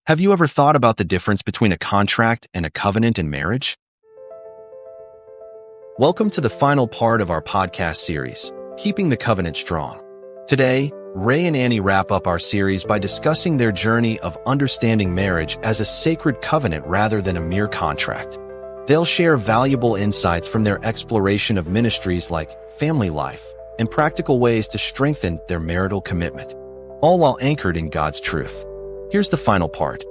Have you ever thought about the difference between a contract and a covenant in marriage? Welcome to the final part of our podcast series, Keeping the Covenant Strong. Today, Rey and Annie wrap up our series by discussing their journey of understanding marriage as a sacred covenant rather than a mere contract. They'll share valuable insights from their exploration of ministries like family life and practical ways to strengthen their marital commitment, all while anchored in God's truth. Here's the final part.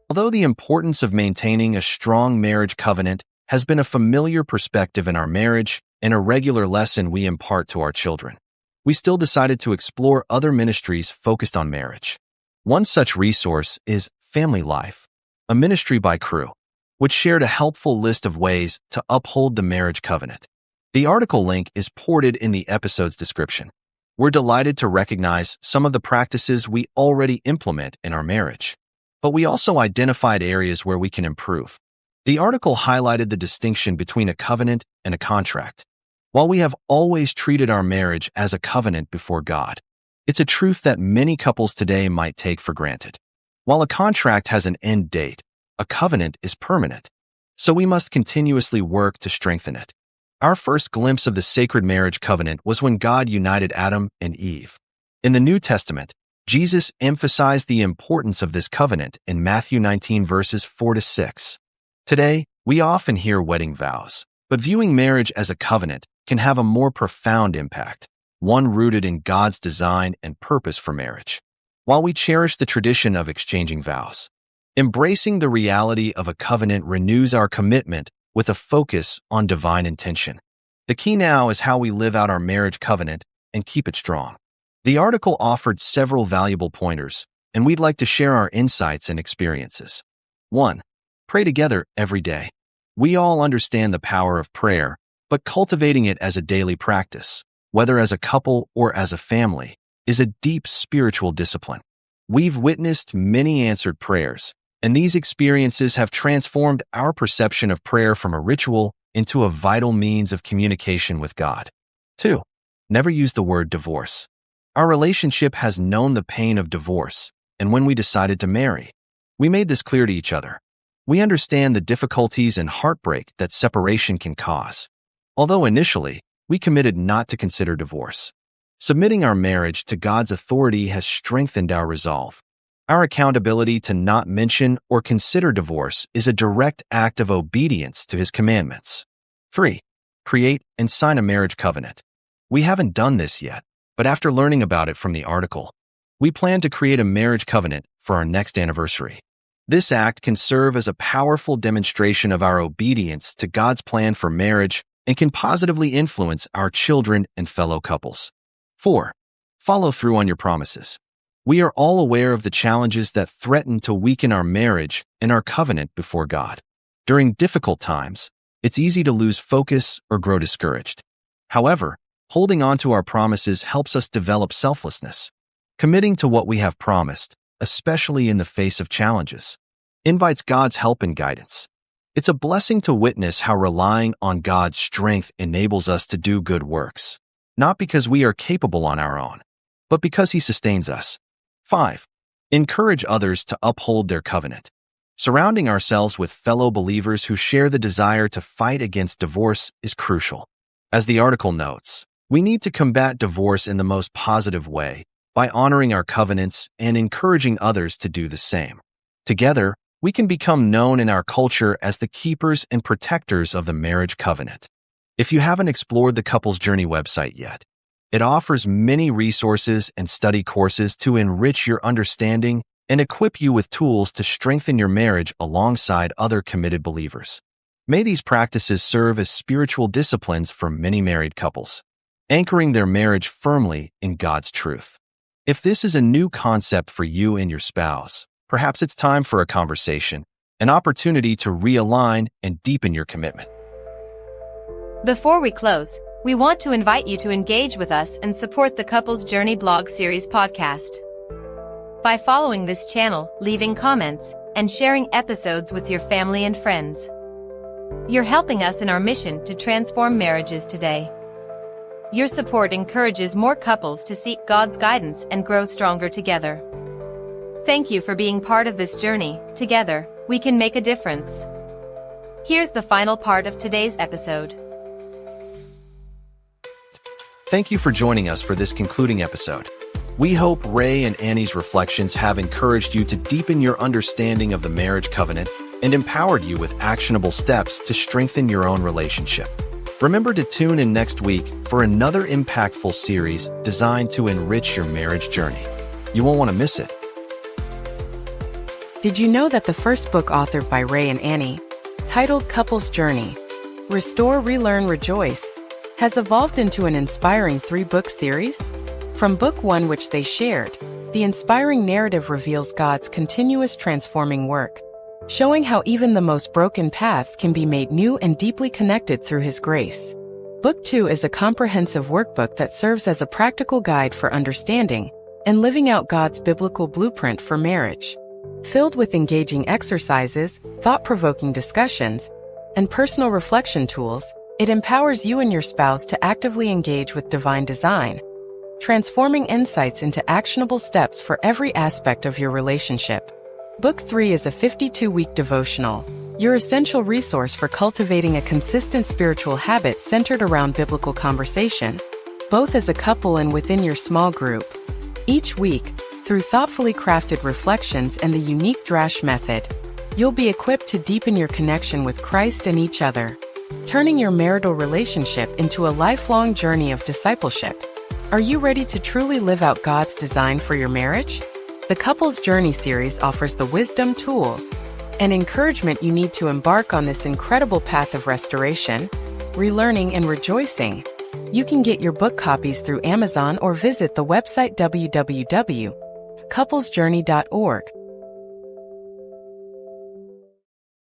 Although the importance of maintaining a strong marriage covenant has been a familiar perspective in our marriage and a regular lesson we impart to our children, we still decided to explore other ministries focused on marriage. One such resource is Family Life, a ministry by Crew, which shared a helpful list of ways to uphold the marriage covenant. The article link is ported in the episode's description. We're delighted to recognize some of the practices we already implement in our marriage, but we also identified areas where we can improve. The article highlighted the distinction between a covenant and a contract. While we have always treated our marriage as a covenant before God, it's a truth that many couples today might take for granted. While a contract has an end date, a covenant is permanent, so we must continuously work to strengthen it. Our first glimpse of the sacred marriage covenant was when God united Adam and Eve. In the New Testament, Jesus emphasized the importance of this covenant in Matthew 19 verses 4-6. Today, we often hear wedding vows, but viewing marriage as a covenant can have a more profound impact, one rooted in God's design and purpose for marriage. While we cherish the tradition of exchanging vows, embracing the reality of a covenant renews our commitment with a focus on divine intention. The key now is how we live out our marriage covenant and keep it strong. The article offered several valuable pointers, and we'd like to share our insights and experiences. 1. Pray together every day. We all understand the power of prayer, but cultivating it as a daily practice, whether as a couple or as a family, is a deep spiritual discipline. We've witnessed many answered prayers, and these experiences have transformed our perception of prayer from a ritual into a vital means of communication with God. 2. Never use the word divorce. Our relationship has known the pain of divorce, and when we decided to marry, we made this clear to each other. We understand the difficulties and heartbreak that separation can cause. Although initially, we committed not to consider divorce. Submitting our marriage to God's authority has strengthened our resolve. Our accountability to not mention or consider divorce is a direct act of obedience to His commandments. 3. Create and sign a marriage covenant. We haven't done this yet, but after learning about it from the article, we plan to create a marriage covenant for our next anniversary. This act can serve as a powerful demonstration of our obedience to God's plan for marriage and can positively influence our children and fellow couples. 4. Follow through on your promises. We are all aware of the challenges that threaten to weaken our marriage and our covenant before God. During difficult times, it's easy to lose focus or grow discouraged. However, holding on to our promises helps us develop selflessness. Committing to what we have promised, especially in the face of challenges, invites God's help and guidance. It's a blessing to witness how relying on God's strength enables us to do good works, not because we are capable on our own, but because He sustains us. 5. Encourage others to uphold their covenant. Surrounding ourselves with fellow believers who share the desire to fight against divorce is crucial. As the article notes, we need to combat divorce in the most positive way by honoring our covenants and encouraging others to do the same. Together, we can become known in our culture as the keepers and protectors of the marriage covenant. If you haven't explored the Couples Journey website yet, it offers many resources and study courses to enrich your understanding and equip you with tools to strengthen your marriage alongside other committed believers. May these practices serve as spiritual disciplines for many married couples, anchoring their marriage firmly in God's truth. If this is a new concept for you and your spouse, perhaps it's time for a conversation, an opportunity to realign and deepen your commitment. Before we close, we want to invite you to engage with us and support the Couples Journey blog series podcast. By following this channel, leaving comments, and sharing episodes with your family and friends, you're helping us in our mission to transform marriages today. Your support encourages more couples to seek God's guidance and grow stronger together. Thank you for being part of this journey. Together, we can make a difference. Here's the final part of today's episode. Thank you for joining us for this concluding episode. We hope Rey and Annie's reflections have encouraged you to deepen your understanding of the marriage covenant and empowered you with actionable steps to strengthen your own relationship. Remember to tune in next week for another impactful series designed to enrich your marriage journey. You won't want to miss it. Did you know that the first book authored by Rey and Annie, titled Couple's Journey, Restore, Relearn, Rejoice, has evolved into an inspiring 3-book series? From book 1, which they shared, the inspiring narrative reveals God's continuous transforming work, showing how even the most broken paths can be made new and deeply connected through His grace. Book 2 is a comprehensive workbook that serves as a practical guide for understanding and living out God's biblical blueprint for marriage. Filled with engaging exercises, thought-provoking discussions, and personal reflection tools, it empowers you and your spouse to actively engage with divine design, transforming insights into actionable steps for every aspect of your relationship. Book 3 is a 52-week devotional, your essential resource for cultivating a consistent spiritual habit centered around biblical conversation, both as a couple and within your small group. Each week, through thoughtfully crafted reflections and the unique Drash method, you'll be equipped to deepen your connection with Christ and each other, turning your marital relationship into a lifelong journey of discipleship. Are you ready to truly live out God's design for your marriage? The Couple's Journey series offers the wisdom, tools, and encouragement you need to embark on this incredible path of restoration, relearning, and rejoicing. You can get your book copies through Amazon or visit the website www.couplesjourney.org.